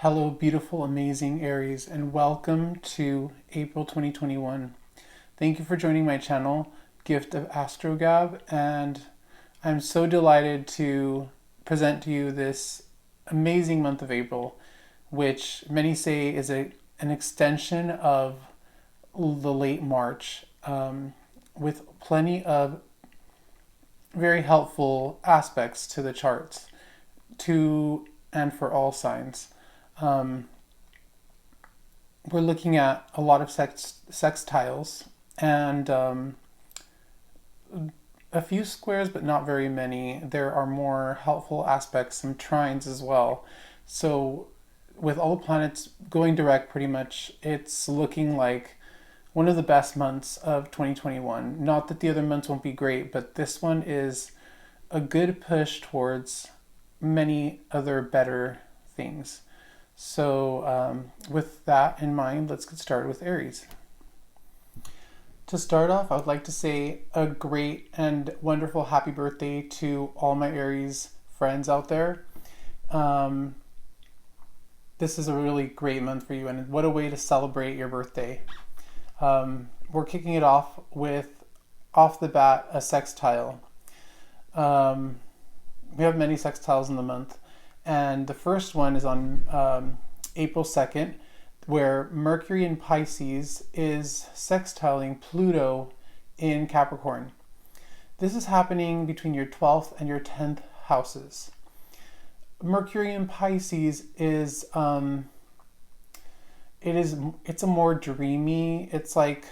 Hello, beautiful, amazing Aries, and welcome to April 2021. Thank you for joining my channel, Gift of Astrogab, and I'm so delighted to present to you this amazing month of April, which many say is an extension of the late March, with plenty of very helpful aspects to the charts, to and for all signs. Um, we're looking at a lot of sextiles and a few squares, but not very many. There are more helpful aspects, some trines as well. So, with all the planets going direct, pretty much, it's looking like one of the best months of 2021. Not that the other months won't be great, but this one is a good push towards many other better things. So, with that in mind, let's get started with Aries. To start off, I would like to say a great and wonderful happy birthday to all my Aries friends out there. Um, this is a really great month for you, and what a way to celebrate your birthday. We're kicking it off with, off the bat, a sextile. Um, we have many sextiles in the month, and the first one is on April 2nd, where Mercury in Pisces is sextiling Pluto in Capricorn. This is happening between your 12th and your 10th houses. Mercury in Pisces is it's a more dreamy, it's like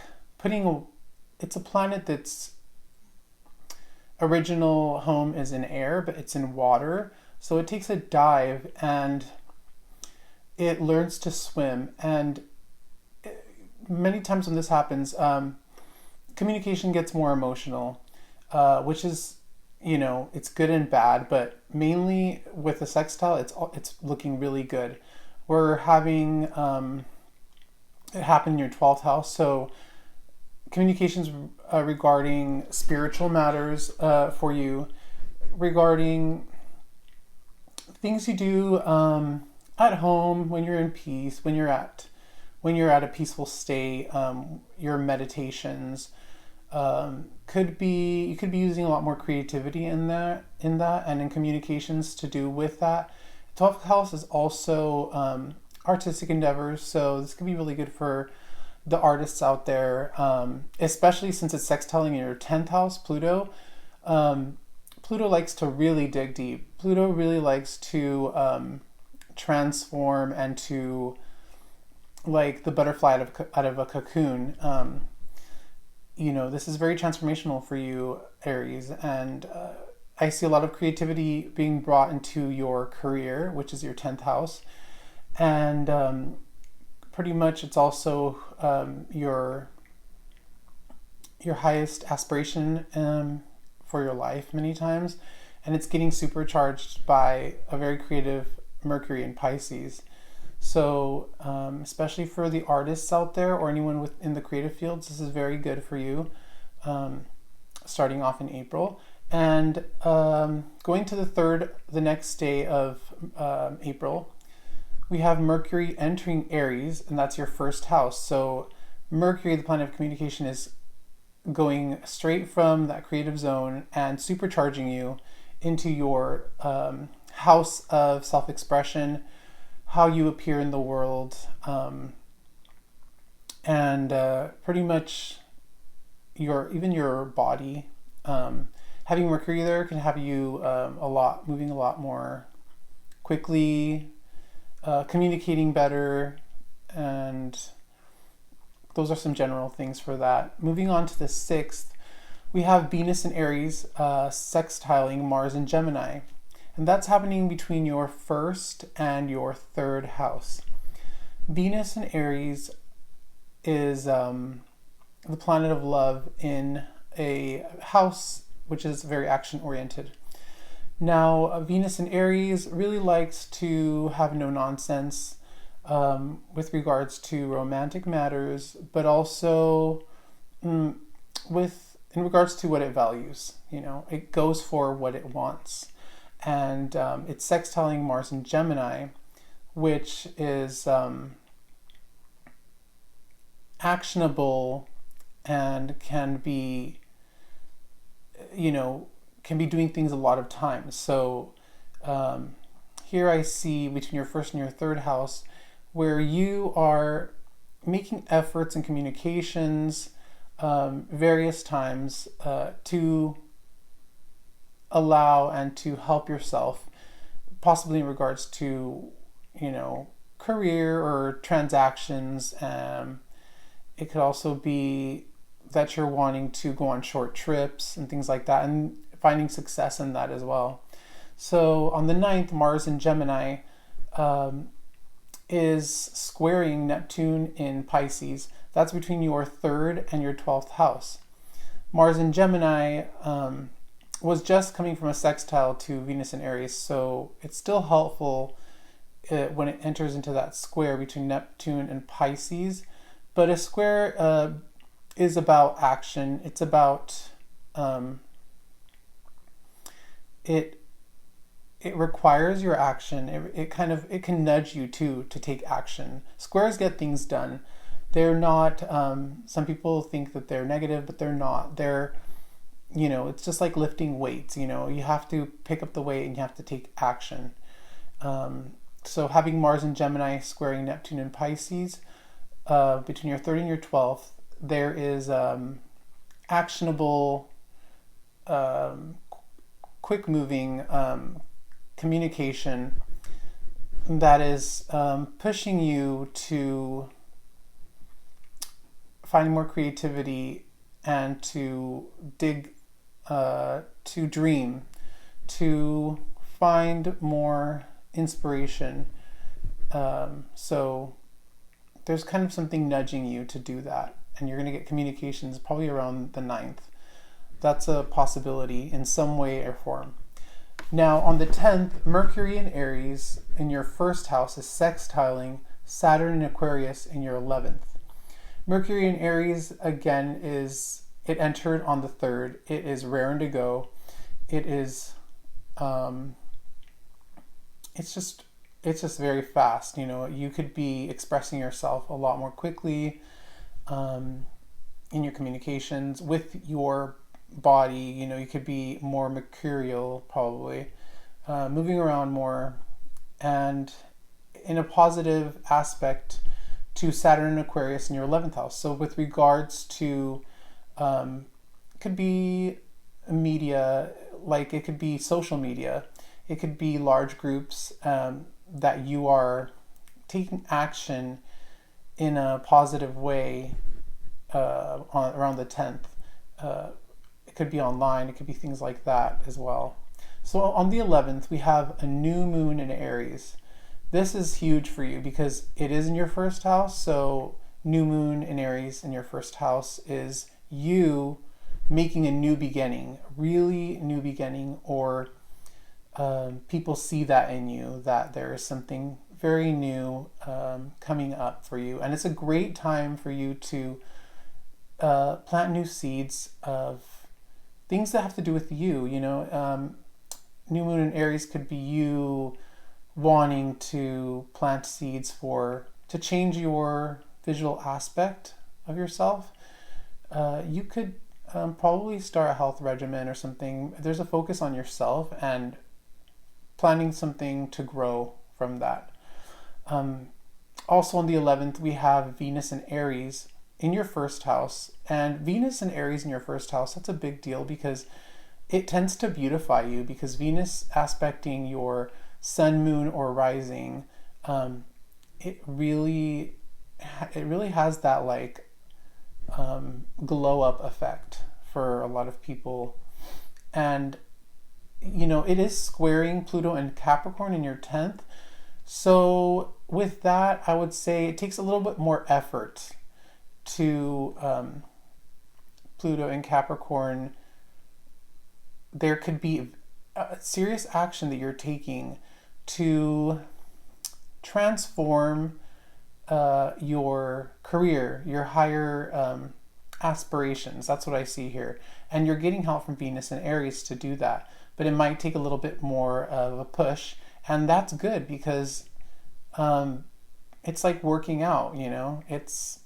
it's a planet that's original home is in air, but it's in water. So it takes a dive and it learns to swim. And many times when this happens, communication gets more emotional, which is, it's good and bad, but mainly with the sextile, it's looking really good. We're having it happen in your 12th house. So communications regarding spiritual matters for you, regarding things you do at home when you're in peace, when you're at a peaceful state. Your meditations could be you could be using a lot more creativity in that and in communications to do with that. 12th house is also artistic endeavors, so this could be really good for the artists out there, especially since it's sextiling in your 10th house, Pluto. Pluto likes to really dig deep. Pluto really likes to transform and to, like the butterfly out of a cocoon. This is very transformational for you, Aries, and I see a lot of creativity being brought into your career, which is your 10th house. And pretty much it's also your highest aspiration for your life many times, and it's getting supercharged by a very creative Mercury in Pisces. So especially for the artists out there or anyone within the creative fields, this is very good for you, starting off in April. And going to the next day of April, we have Mercury entering Aries, and that's your first house. So Mercury, the planet of communication, is going straight from that creative zone and supercharging you into your house of self-expression, how you appear in the world, and pretty much your body. Having Mercury there can have you moving a lot more quickly, communicating better, and those are some general things for that. Moving on to the 6th, we have Venus in Aries sextiling Mars in Gemini, and that's happening between your 1st and your 3rd house. Venus in Aries is the planet of love in a house which is very action oriented. Now, Venus in Aries really likes to have no nonsense with regards to romantic matters, but also in regards to what it values. It goes for what it wants. And it's sextiling Mars in Gemini, which is actionable and can be, can be doing things a lot of times. So here I see between your first and your third house where you are making efforts and communications various times to allow and to help yourself, possibly in regards to, career or transactions. It could also be that you're wanting to go on short trips and things like that, and finding success in that as well. So on the 9th, Mars in Gemini is squaring Neptune in Pisces. That's between your 3rd and your 12th house. Mars in Gemini was just coming from a sextile to Venus in Aries, so it's still helpful when it enters into that square between Neptune and Pisces. But a square is about action. It's about it requires your action. It can nudge you to take action. Squares get things done. They're not. Some people think that they're negative, but they're not. They're, it's just like lifting weights. You have to pick up the weight and you have to take action. So having Mars in Gemini squaring Neptune in Pisces, between your 3rd and your 12th, there is actionable, quick moving communication that is pushing you to find more creativity and to dig, to dream, to find more inspiration. So there's kind of something nudging you to do that, and you're going to get communications probably around the 9th. That's a possibility in some way or form. Now on the 10th, Mercury in Aries in your 1st house is sextiling Saturn in Aquarius in your 11th. Mercury in Aries, again, it entered on the 3rd. It is rare and to go. It is, it's just very fast. You could be expressing yourself a lot more quickly in your communications with your body. You could be more mercurial, probably, moving around more, and in a positive aspect to Saturn and Aquarius in your 11th house. So with regards to, could be media, like it could be social media, it could be large groups that you are taking action in a positive way around the 10th. It could be online, it could be things like that as well. So on the 11th, we have a new moon in Aries. This is huge for you because it is in your 1st house. So new moon in Aries in your 1st house is you making a new beginning, really new beginning, or people see that in you, that there is something very new coming up for you. And it's a great time for you to plant new seeds of things that have to do with you. New moon in Aries could be you wanting to plant seeds to change your visual aspect of yourself. You could probably start a health regimen or something. There's a focus on yourself and planning something to grow from that. Also on the 11th, we have Venus in Aries in your 1st house. And Venus in Aries in your 1st house, that's a big deal because it tends to beautify you, because Venus aspecting your sun, moon, or rising, it really has that like glow up effect for a lot of people. And it is squaring Pluto and Capricorn in your 10th. So with that, I would say it takes a little bit more effort to Pluto and Capricorn. There could be a serious action that you're taking to transform your career, your higher aspirations. That's what I see here. And you're getting help from Venus and Aries to do that. But it might take a little bit more of a push. And that's good because it's like working out, it's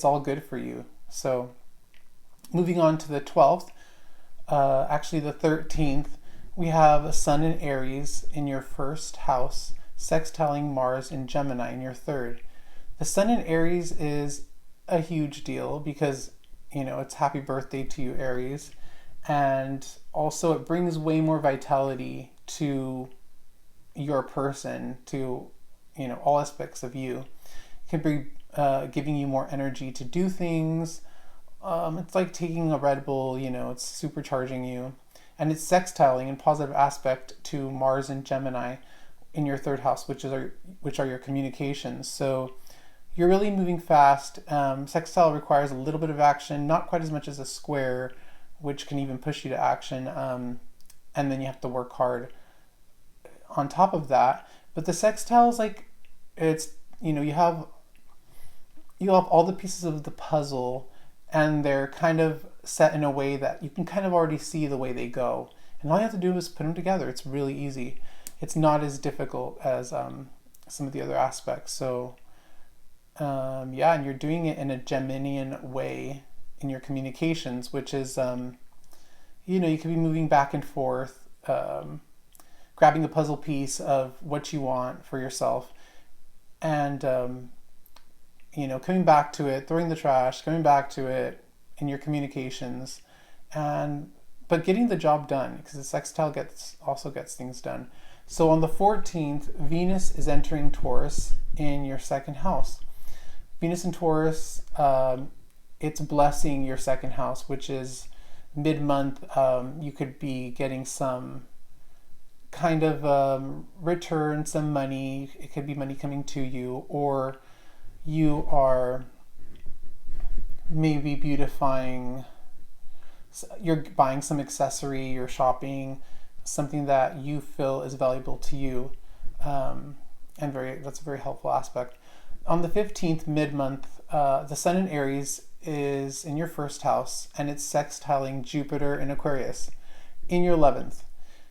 all good for you. So moving on to the 12th, actually the 13th, we have a Sun in Aries in your first house, sextiling Mars in Gemini in your third. The Sun in Aries is a huge deal because, it's happy birthday to you, Aries. And also it brings way more vitality to your person, to, all aspects of you. It can be giving you more energy to do things. It's like taking a Red Bull, it's supercharging you. And it's sextiling in positive aspect to Mars and Gemini in your third house, which are your communications. So you're really moving fast. Sextile requires a little bit of action, not quite as much as a square, which can even push you to action. And then you have to work hard on top of that. But the sextile is like, it's, you have all the pieces of the puzzle, and they're kind of set in a way that you can kind of already see the way they go. And all you have to do is put them together. It's really easy. It's not as difficult as some of the other aspects. So, yeah, and you're doing it in a Geminian way in your communications, which is, you could be moving back and forth, grabbing a puzzle piece of what you want for yourself, and coming back to it, throwing the trash, coming back to it in your communications, but getting the job done, because the sextile also gets things done. So on the 14th, Venus is entering Taurus in your second house. Venus in Taurus, it's blessing your second house, which is mid-month. You could be getting some kind of return, some money. It could be money coming to you, or you are maybe beautifying, you're buying some accessory, you're shopping, something that you feel is valuable to you, and that's a very helpful aspect. On the 15th, mid-month, the Sun in Aries is in your first house, and it's sextiling Jupiter in Aquarius in your 11th.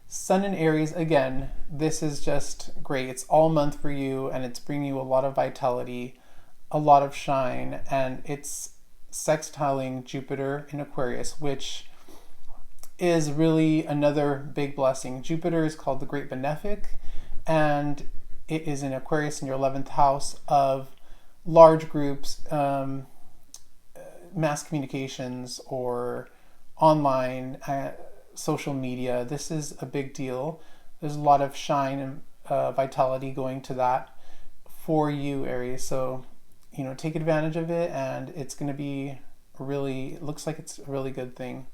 Sun in Aries, again, this is just great. It's all month for you, and it's bringing you a lot of vitality, a lot of shine, and it's sextiling Jupiter in Aquarius, which is really another big blessing. Jupiter is called the Great Benefic, and it is in Aquarius in your 11th house of large groups, mass communications, or online social media. This is a big deal. There's a lot of shine and vitality going to that for you, Aries. So, take advantage of it, and it's going to be it looks like it's a really good thing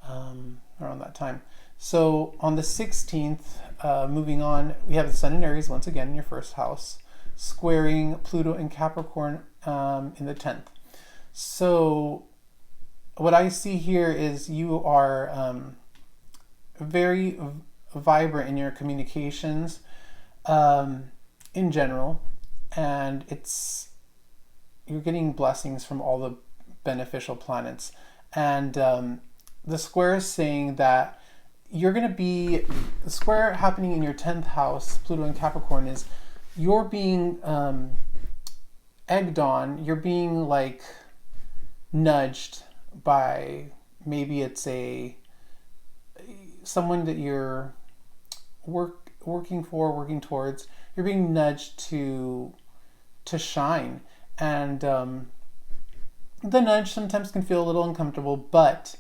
around that time. So on the 16th, moving on, we have the Sun in Aries once again in your first house, squaring Pluto in Capricorn in the 10th. So what I see here is you are very vibrant in your communications in general, and you're getting blessings from all the beneficial planets. And the square is saying that you're going to be, the square happening in your 10th house, Pluto in Capricorn, is you're being egged on, you're being like nudged by, maybe it's someone that you're working towards. You're being nudged to shine, and the nudge sometimes can feel a little uncomfortable, but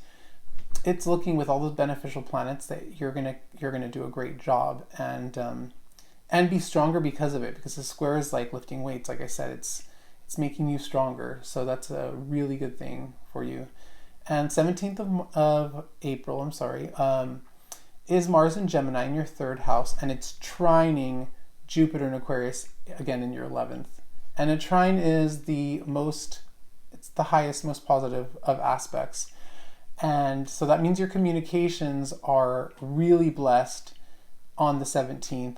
it's looking with all those beneficial planets that you're gonna do a great job, and be stronger because of it, because the square is like lifting weights. Like I said, it's making you stronger, so that's a really good thing for you. And 17th of April, is Mars in Gemini in your third house, and it's trining Jupiter in Aquarius again in your 11th. And a trine is it's the highest, most positive of aspects. And so that means your communications are really blessed on the 17th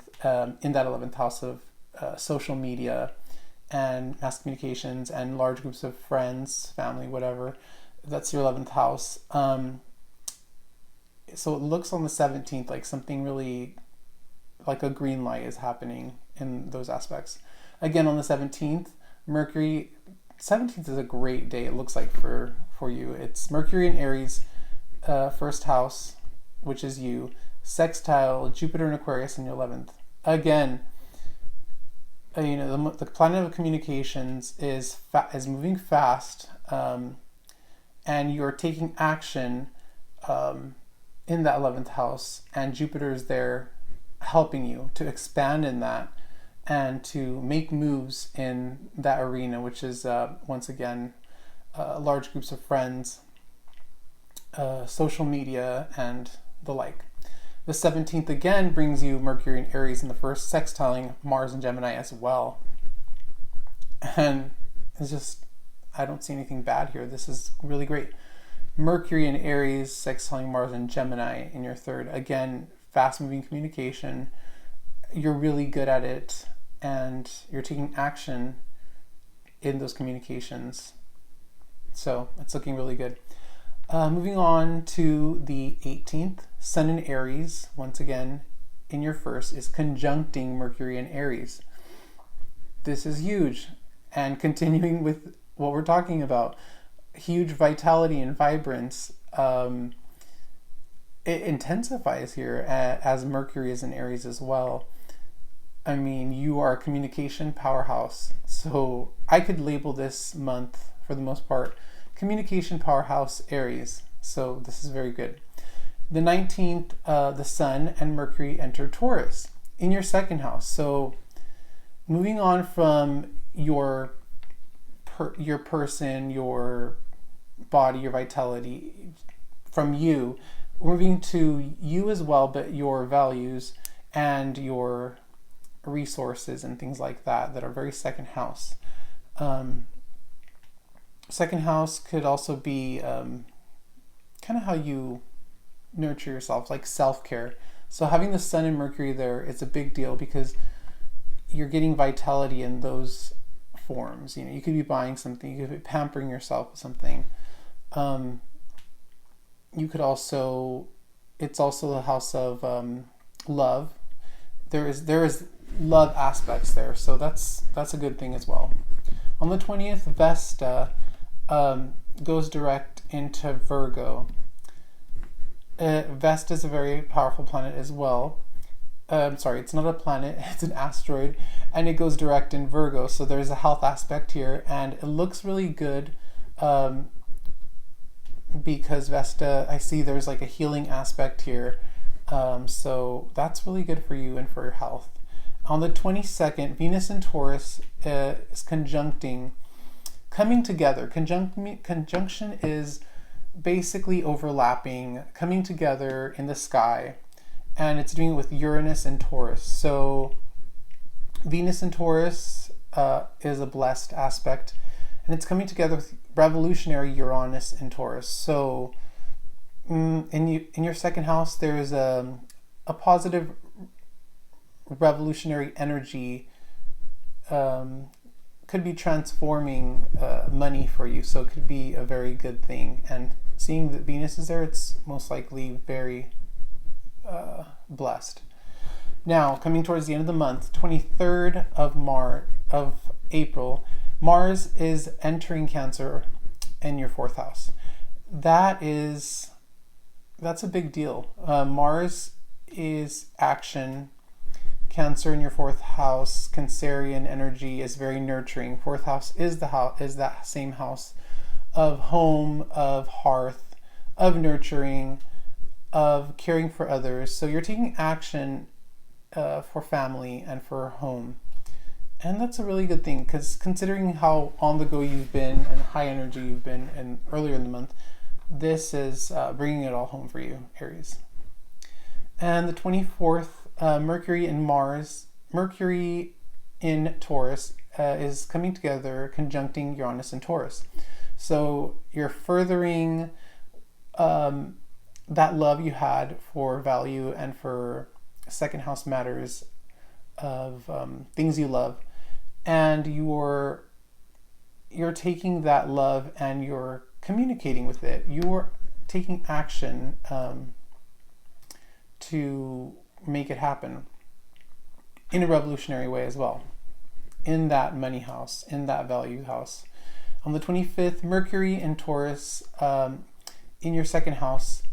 in that 11th house of social media and mass communications and large groups of friends, family, whatever. That's your 11th house. So it looks on the 17th like something really, like a green light is happening in those aspects. Again, on the 17th, Mercury, 17th is a great day, it looks like, for you. It's Mercury in Aries, first house, which is you, sextile Jupiter in Aquarius in your 11th. Again, the planet of communications is moving fast, and you're taking action in that 11th house, and Jupiter is there helping you to expand in that and to make moves in that arena, which is once again large groups of friends, social media, and the like. The 17th again brings you Mercury in Aries in the first, sextiling Mars and Gemini as well. And it's just, I don't see anything bad here. This is really great. Mercury in Aries, sextiling Mars and Gemini in your third. Again, fast-moving communication. You're really good at it, and you're taking action in those communications. So it's looking really good. Moving on to the 18th, Sun in Aries, once again, in your first, is conjuncting Mercury in Aries. This is huge. And continuing with what we're talking about, huge vitality and vibrance, it intensifies here as Mercury is in Aries as well. I mean, you are a communication powerhouse. So I could label this month, for the most part, communication powerhouse Aries. So this is very good. The 19th, the Sun and Mercury enter Taurus in your second house. So moving on from your person, your body, your vitality, from you, moving to you as well, but your values and your resources and things like that are very second house. Second house could also be kind of how you nurture yourself, like self-care. So having the Sun and Mercury there, it's a big deal because you're getting vitality in those forms. You could be buying something, you could be pampering yourself with something. You could also, it's also the house of love. There is love aspects there, so that's a good thing as well. On the 20th, Vesta goes direct into Virgo. Vesta is a very powerful planet as well. Sorry, it's not a planet, it's an asteroid, and it goes direct in Virgo, so there's a health aspect here, and it looks really good because Vesta, I see there's like a healing aspect here, so that's really good for you and for your health. On the 22nd, Venus in Taurus is conjuncting, coming together. Conjunction is basically overlapping, coming together in the sky, and it's doing it with Uranus and Taurus. So Venus in Taurus is a blessed aspect, and it's coming together with revolutionary Uranus in Taurus. So in your second house, there's a positive revolutionary energy, could be transforming money for you, so it could be a very good thing. And seeing that Venus is there, it's most likely very blessed. Now, coming towards the end of the month, 23rd of April, Mars is entering Cancer in your fourth house. That's a big deal. Mars is action. Cancer in your fourth house, Cancerian energy is very nurturing. Fourth house is that same house of home, of hearth, of nurturing, of caring for others. So you're taking action for family and for home. And that's a really good thing, because considering how on the go you've been and high energy you've been and earlier in the month, this is bringing it all home for you, Aries. And the 24th, Mercury in Taurus is coming together, conjuncting Uranus and Taurus. So you're furthering that love you had for value and for second house matters of things you love, and you're taking that love and you're communicating with it. You're taking action to make it happen. in a revolutionary way as well, in that money house, in that value house. On the 25th, Mercury in Taurus, in your second house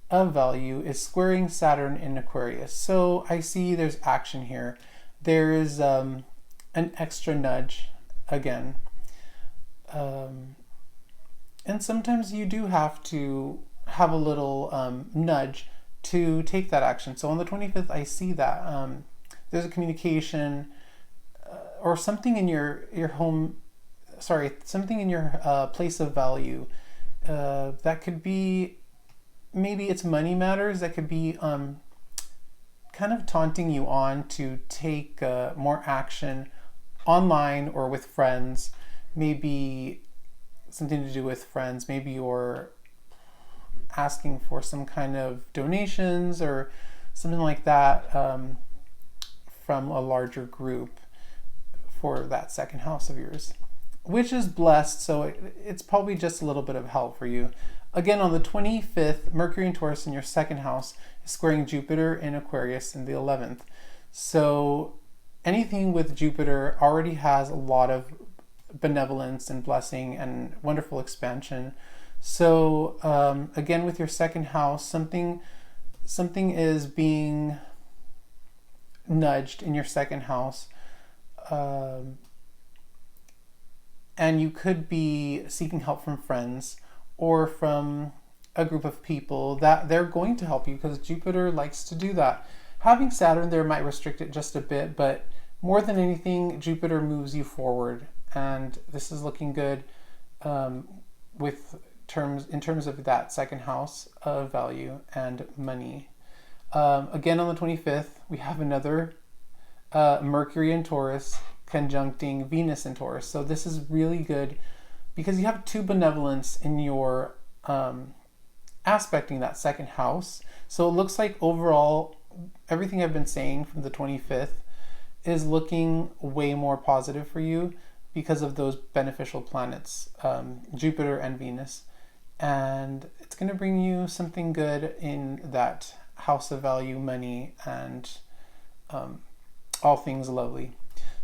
of value, is squaring Saturn in Aquarius. So I see there's action here. There is an extra nudge again. And sometimes you do have to have a little nudge to take that action. So on the 25th, I see that there's a communication or something in your home, something in your place of value. That could be, maybe it's money matters, that could be kind of taunting you on to take more action online or with friends. Maybe something to do with friends. Maybe you're asking for some kind of donations or something like that from a larger group for that second house of yours, which is blessed, so it's probably just a little bit of help for you. Again, on the 25th, Mercury in Taurus in your second house is squaring Jupiter in Aquarius in the 11th. So anything with Jupiter already has a lot of benevolence and blessing and wonderful expansion. So again, with your second house, something is being nudged in your second house, and you could be seeking help from friends or from a group of people that they're going to help you, because Jupiter likes to do that. Having Saturn there might restrict it just a bit, but more than anything, Jupiter moves you forward, and this is looking good in terms of that second house of value and money. Again, on the 25th, we have another Mercury in Taurus conjuncting Venus in Taurus. So this is really good because you have two benevolence in your aspecting that second house. So it looks like overall, everything I've been saying from the 25th is looking way more positive for you because of those beneficial planets, Jupiter and Venus. And it's going to bring you something good in that house of value, money, and all things lovely.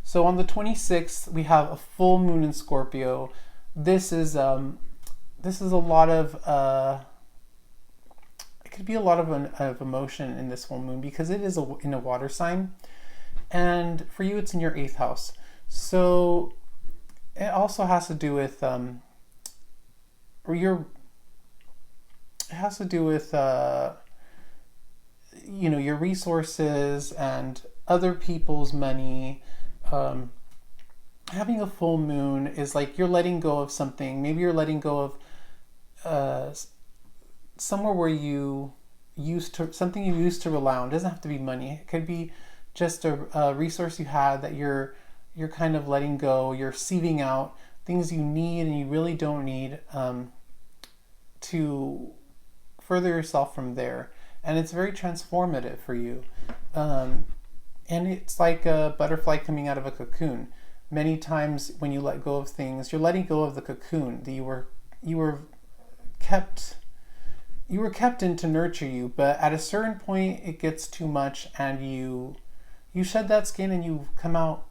So on the 26th, we have a full moon in Scorpio. This is a lot of it could be a lot of emotion in this full moon because it is in a water sign, and for you it's in your 8th house. So it also has to do with your resources and other people's money. Having a full moon is like you're letting go of something. Maybe you're letting go of somewhere where you used to rely on. It doesn't have to be money. It could be just a resource you had that you're kind of letting go. You're sieving out things you need and you really don't need to further yourself from there. And it's very transformative for you. And it's like a butterfly coming out of a cocoon. Many times when you let go of things, you're letting go of the cocoon that you were kept in to nurture you, but at a certain point it gets too much and you shed that skin and you come out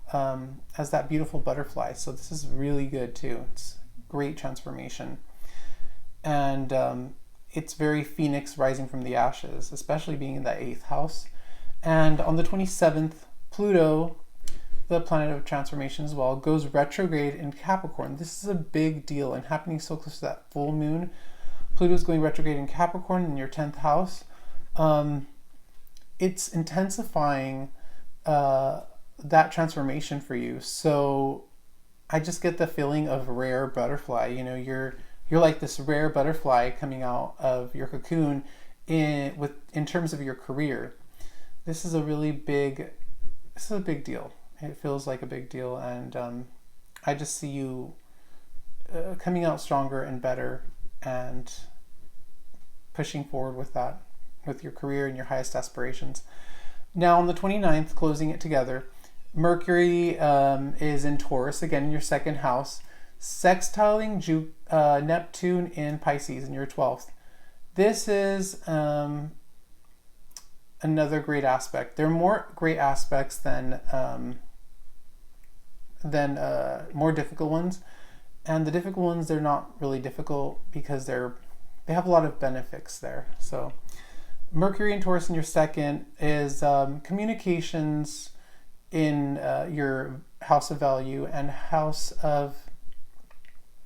as that beautiful butterfly. So this is really good too. It's great transformation. And it's very phoenix rising from the ashes, especially being in that 8th house. And on the 27th, Pluto, the planet of transformation as well, goes retrograde in Capricorn. This is a big deal and happening so close to that full moon. Pluto is going retrograde in Capricorn in your 10th house. It's intensifying that transformation for you. So I just get the feeling of rare butterfly. You know, you're like this rare butterfly coming out of your cocoon in terms of your career. This is a big deal. It feels like a big deal, and I just see you coming out stronger and better and pushing forward with that, with your career and your highest aspirations. Now on the 29th, closing it together, Mercury is in Taurus, again in your 2nd house, sextiling Neptune in Pisces in your 12th. This is another great aspect. There are more great aspects than more difficult ones. And the difficult ones, they're not really difficult because they have a lot of benefits there. So Mercury and Taurus in your second is communications in your house of value and house of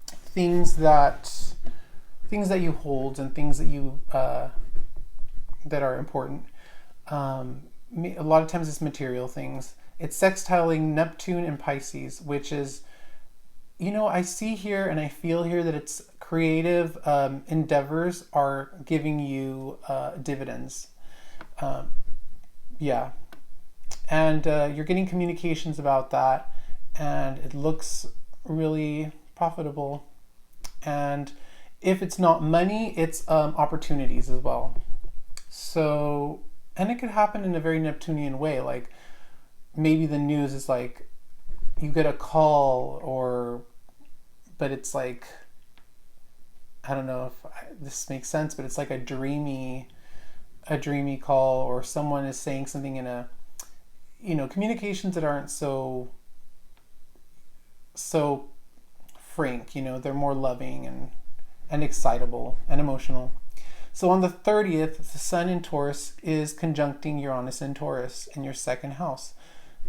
things that you hold and things that you that are important. A lot of times it's material things. It's sextiling Neptune and Pisces, which is, I see here and I feel here that it's creative endeavors are giving you dividends. Yeah. And you're getting communications about that, and it looks really profitable. And if it's not money, it's opportunities as well. So, and it could happen in a very Neptunian way. Like maybe the news is like you get a call, but it's like, I don't know if this makes sense, but it's like a dreamy call, or someone is saying something in a, communications that aren't so frank, they're more loving and excitable and emotional. So on the 30th, the Sun in Taurus is conjuncting Uranus in Taurus in your second house.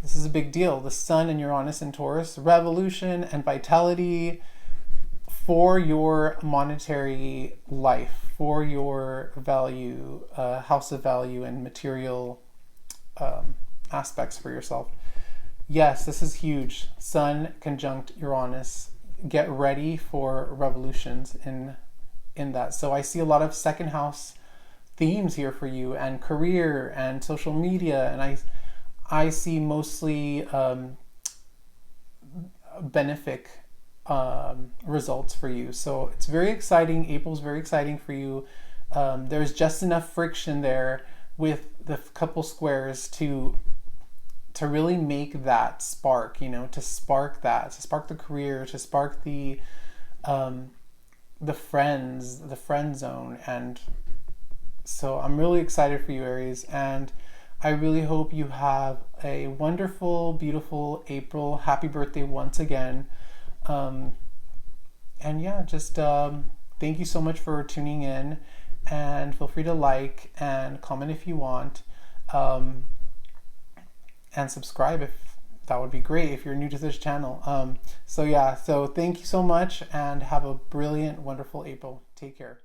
This is a big deal. The Sun and Uranus in Taurus, revolution and vitality for your monetary life, for your value, house of value and material aspects for yourself. Yes, this is huge. Sun conjunct Uranus. Get ready for revolutions in that. So I see a lot of second house themes here for you, and career and social media, and I see mostly benefic results for you. So it's very exciting. April's very exciting for you. There's just enough friction there with the couple squares to really make that spark, to spark the career, to spark the friends, the friend zone. And so I'm really excited for you, Aries, and I really hope you have a wonderful, beautiful April. Happy birthday once again. And yeah, just thank you so much for tuning in, and feel free to like and comment if you want, and subscribe if that would be great if you're new to this channel. So thank you so much, and have a brilliant, wonderful April. Take care.